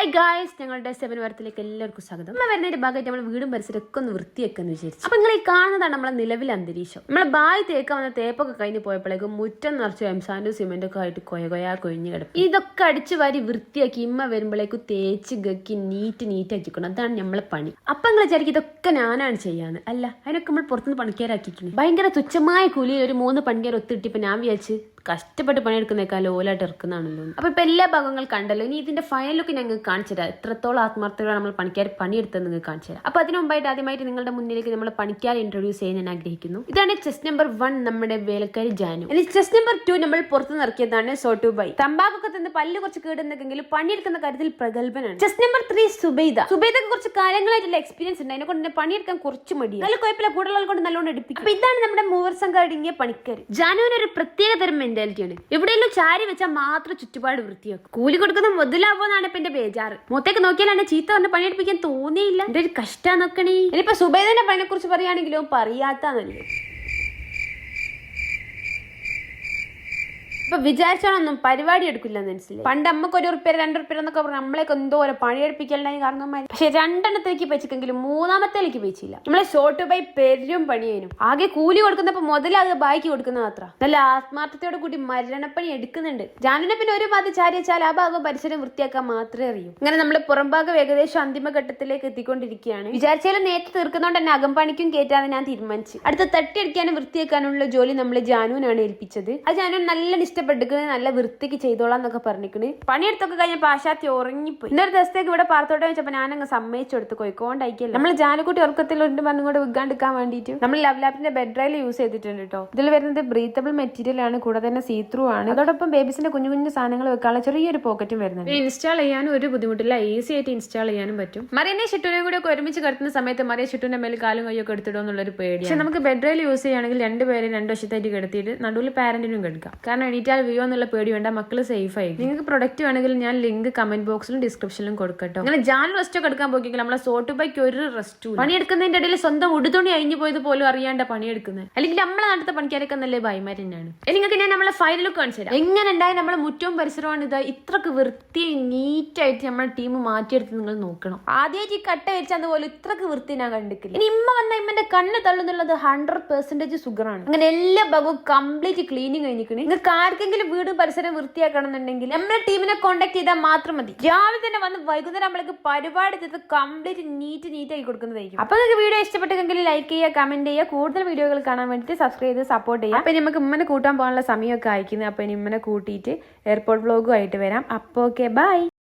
Hi guys, ഞങ്ങളുടെ 7 വാരത്തിലേക്ക് എല്ലാവർക്കും സ്വാഗതം. നമ്മൾ വരുന്നതിന്റെ ഭാഗമായിട്ട് നമ്മൾ വീടും പരിസരമൊക്കെ ഒന്ന് വൃത്തിയാക്കാന്ന് വിചാരിച്ചു. അപ്പൊ നിങ്ങൾ ഈ കാണുന്നതാണ് നമ്മളെ നിലവിലെ അന്തരീക്ഷം. നമ്മളെ ബായി തേക്കാൻ വന്ന തേപ്പൊക്കെ കഴിഞ്ഞ് പോയപ്പോഴേക്കും മുറ്റം നിറച്ച് എംസാൻഡും സിമെന്റും ഒക്കെ ആയിട്ട് കൊഴകൊഴഞ്ഞ് കിടക്കും. ഇതൊക്കെ അടിച്ചു വാരി വൃത്തിയാക്കി ഇമ്മ വരുമ്പോഴേക്കും തേച്ച് ഗക്കി നീറ്റാക്കിക്കണം. അതാണ് നമ്മളെ പണി. അപ്പൊ നിങ്ങൾ വിചാരിക്കും ഇതൊക്കെ ഞാനാണ് ചെയ്യാന്ന്. അല്ല, അതിനൊക്കെ നമ്മൾ പുറത്തുനിന്ന് പണിക്കാരാക്കിയിട്ടുണ്ട്. ഭയങ്കര തുച്ഛമായ കൂലിയിൽ ഒരു 3 പണിക്കാർ ഒത്തിട്ടിപ്പോ ഞാൻ വിചാരിച്ച് കഷ്ടപ്പെട്ട് പണിയെടുക്കുന്നേക്കാൾ ഓലായിട്ട് ഇറക്കുന്നതാണല്ലോ. അപ്പൊ ഇപ്പൊ എല്ലാ ഭാഗങ്ങൾ കണ്ടല്ലോ. ഇനി ഇതിന്റെ ഫൈനൽ ലുക്ക് ഞങ്ങൾക്ക് കാണിച്ചു തരാം. എത്രത്തോളം ആത്മാർത്ഥതയോടെ നമ്മൾ പണിക്കാർ പണിയെടുത്തത് നിങ്ങൾക്ക് കാണിച്ചു തരാം. അപ്പൊ അതിനു മുമ്പായിട്ട് ആദ്യമായിട്ട് നിങ്ങളുടെ മുന്നിലേക്ക് നമ്മൾ പണിക്കാരെ ഇൻട്രൊഡ്യൂസ് ചെയ്യാൻ ഞാൻ ആഗ്രഹിക്കുന്നു. ഇതാണ് ചെസ് നമ്പർ 1 നമ്മുടെ വേലക്കാരി ജാനു. ഇനി ചെസ് നമ്പർ 2 നമ്മൾ പുറത്തു നിറക്കിയതാണ് സോട്ടുബൈ. തമ്പാക്കൊക്കെ തന്ന് പല്ല് കുറച്ച് കേടുന്നെങ്കിലും പണിയെടുക്കുന്ന കാര്യത്തിൽ പ്രഗത്ഭനാണ്. ചെസ് നമ്പർ 3 സുബൈദക്ക് കുറച്ച് കാലങ്ങളായിട്ടുള്ള എക്സ്പീരിയൻസ് ഉണ്ട്. അതിനെ കൊണ്ട് പണിയെടുക്കാൻ കുറച്ച് മടിയാണ്. നല്ല കുഴപ്പമില്ല, കൂടുതൽ കൊണ്ട് നല്ലോണം എടുപ്പിക്കും. അപ്പൊ ഇതാണ് നമ്മുടെ മൂവർ സംഘം അടങ്ങിയ പണിക്കാർ. ജാനുവിന് ഒരു പ്രത്യേക തരം മെന്റാലിറ്റിയാണ്. എവിടെയെങ്കിലും ചാരി വെച്ചാൽ മാത്രം ചുറ്റുപാട് വൃത്തിയാക്കും. കൂലി കൊടുക്കുന്ന മുതലാവുമെന്നാണ് ഇപ്പൊ എന്റെ ബേജാറ്. മുഖത്തേക്ക് നോക്കിയാലാണ് ചീത്ത പറഞ്ഞ് പണിയെടുപ്പിക്കാൻ തോന്നിയില്ല. എന്റെ ഒരു കഷ്ടം നോക്കണേ. ഇനിയിപ്പോ സുബൈദന്റെ പണിയെ കുറിച്ച് പറയുകയാണെങ്കിലും പറയാത്തതല്ലേ. ഇപ്പൊ വിചാരിച്ചാണൊന്നും പരിപാടി എടുക്കില്ലെന്ന് മനസ്സിലായി. പണ്ട് അമ്മക്ക് 1 റുപ്യ 2 റുപ്യ എന്നൊക്കെ പറഞ്ഞ് നമ്മളേക്ക് എന്തോ പണിയെടുപ്പിക്കലുണ്ടായി കാരണന്മാര്. പക്ഷെ 2 വെച്ചെങ്കിലും 3 വെച്ചില്ല. നമ്മളെ ഷോർട്ട് ബൈ പെരും പണിയേനും. ആകെ കൂലി കൊടുക്കുന്നപ്പോ മുതലാകെ ബാക്കി കൊടുക്കുന്ന മാത്ര. നല്ല ആത്മാർത്ഥത്തോട് കൂടി മരണപ്പണി എടുക്കുന്നുണ്ട്. ജാനുവിനെ പിന്നെ ഒരു ഭാഗത്ത് ചാരി വെച്ചാൽ ആ ഭാഗം പരിസരം വൃത്തിയാക്കാൻ മാത്രമേ അറിയൂ. അങ്ങനെ നമ്മള് പുറം ഭാഗം ഏകദേശം അന്തിമഘട്ടത്തിലേക്ക് എത്തിക്കൊണ്ടിരിക്കുകയാണ്. വിചാരിച്ചാലും നേരത്തെ തീർക്കുന്നതുകൊണ്ട് തന്നെ അകമ്പണിക്കും കയറ്റാന്ന് ഞാൻ തീരുമാനിച്ചു. അടുത്ത തട്ടിയടിക്കാനും വൃത്തിയാക്കാനുള്ള ജോലി നമ്മള് ജാനുവിനാണ് ഏൽപ്പിച്ചത്. ആ ജാനുവിൻ നല്ല ഇഷ്ടപ്പെട്ടിരിക്കുന്നത്, നല്ല വൃത്തിക്ക് ചെയ്തോളാം എന്നൊക്കെ പറഞ്ഞിരിക്കണ്. പണിയെടുത്തൊക്കെ കഴിഞ്ഞ പാശ്ചാത്യ ഉറങ്ങിപ്പോയി. ഇന്നൊരു ദിവസത്തേക്ക് ഇവിടെ പാർത്തോട്ടെ വെച്ചപ്പോ ഞാനങ്ങ് സമ്മതിച്ചു കൊടുത്ത് കോയിക്കോണ്ടായിക്കല്ലോ. നമ്മൾ ജാനുക്കുട്ടി ഉറക്കത്തിലുണ്ട് പറഞ്ഞുകൊണ്ട് വിൽക്കാണ്ടിരിക്കാൻ വേണ്ടിയിട്ട് നമ്മൾ ലവ്ലാപ്പിന്റെ ബെഡ് റൈൽ യൂസ് ചെയ്തിട്ടുണ്ട് കേട്ടോ. ഇതിൽ വരുന്നത് ബ്രീത്തബിൾ മെറ്റീരിയൽ ആണ്, കൂടെ തന്നെ സീത്രൂ ആണ്. അതോടൊപ്പം ബേബീസിന്റെ കുഞ്ഞു കുഞ്ഞു സാധനങ്ങൾ വെക്കാനുള്ള ചെറിയൊരു പോക്കറ്റും വരുന്നുണ്ട്. ഇൻസ്റ്റാൾ ചെയ്യാനും ഒരു ബുദ്ധിമുട്ടില്ല, ഈസി ആയിട്ട് ഇൻസ്റ്റാൾ ചെയ്യാനും പറ്റും. മറിയനെ ഷിട്ടുവിനെ കൂടെ ഒക്കെ ഒരുമിച്ച് കിടത്തുന്ന സമയത്ത് മറിയ ഷിട്ടുവിന്റെ മേൽ കാലും കയ്യൊക്കെ എടുത്തിടും എന്നുള്ളൊരു പേടി. പക്ഷെ നമുക്ക് ബെഡ് റൈൽ യൂസ് ചെയ്യുകയാണെങ്കിൽ 2 പേരെ 2 വശത്തായിട്ട് കിടത്തിയിട്ട് നടുവിൽ പാരന്റിനും കിടക്കാം. കാരണം എണീറ്റാൽ വ്യൂ എന്നുള്ള പേടി വേണ്ട, മക്കള് സേഫ് ആയി. നിങ്ങൾക്ക് പ്രൊഡക്റ്റ് വേണമെങ്കിൽ ഞാൻ ലിങ്ക് കമന്റ് ബോക്സിലും ഡിസ്ക്രിപ്ഷനിലും കൊടുക്കട്ടോ. അങ്ങനെ ജാൻ റെസ്റ്റ് ഒക്കെ എടുക്കാൻ പോയി നമ്മളെ സോട്ടുബൈക്ക് ഒരു റെസ്റ്റും. പണിയെടുക്കുന്നതിന്റെ ഇടയിൽ സ്വന്തം ഉടുതുണി അഴിഞ്ഞു പോയത് പോലും അറിയാണ്ട പണിയെടുക്കുന്നത്. അല്ലെങ്കിൽ നമ്മളെ നാട്ടിലത്തെ പണിക്കാരൊക്കെ നല്ല ഭായിമാർ തന്നെയാണ്. നിങ്ങൾക്ക് ഞാൻ നമ്മളെ ഫൈനൽ ലുക്ക് കാണിച്ചു തരാം. എങ്ങനെ ഉണ്ടായി നമ്മളെ മുറ്റവും പരിസരമാണ് ഇത്. ഇത്രക്ക് വൃത്തി നീറ്റായിട്ട് നമ്മുടെ ടീം മാറ്റിയെടുത്ത് നിങ്ങൾ നോക്കണം. ആദ്യമായിട്ട് ഈ കട്ട വെച്ചാൽ പോലെ ഇത്രക്ക് വൃത്തി ഞാൻ കണ്ടിട്ടില്ല. ഇനി ഇമ്മ വന്ന ഇമ്മന്റെ കണ്ണ് തള്ളുന്നുള്ളത് 100% സുഖറാണ്. അങ്ങനെ എല്ലാ ഭാഗവും കംപ്ലീറ്റ് ക്ലീനിങ് കഴിഞ്ഞിരിക്കണേ. നിങ്ങൾക്ക് ആർക്കെങ്കിലും വീട് പരിസരം വൃത്തിയാക്കണം എന്നുണ്ടെങ്കിൽ നമ്മുടെ ടീമിനെ കോൺടാക്ട് ചെയ്താൽ മാത്രം മതി. രാവിലെ തന്നെ വന്ന് വൈകുന്നേരം നമ്മൾക്ക് പരിപാടി ചെയ്ത് കംപ്ലീറ്റ് നീറ്റായി കൊടുക്കുന്നതായിരിക്കും. അപ്പൊ നിങ്ങൾക്ക് വീഡിയോ ഇഷ്ടപ്പെട്ടെങ്കിൽ ലൈക്ക് ചെയ്യുക, കമന്റ് ചെയ്യുക. കൂടുതൽ വീഡിയോകൾ കാണാൻ വേണ്ടിയിട്ട് സബ്സ്ക്രൈബ് ചെയ്ത് സപ്പോർട്ട് ചെയ്യുക. അപ്പൊ നമുക്ക് ഇമ്മനെ കൂട്ടാൻ പോകാനുള്ള സമയമൊക്കെ അയക്കുന്നത്. അപ്പൊ ഇമ്മനെ കൂട്ടിയിട്ട് എയർപോർട്ട് വ്ലോഗും ആയിട്ട് വരാം. അപ്പൊ ഓക്കെ, ബൈ.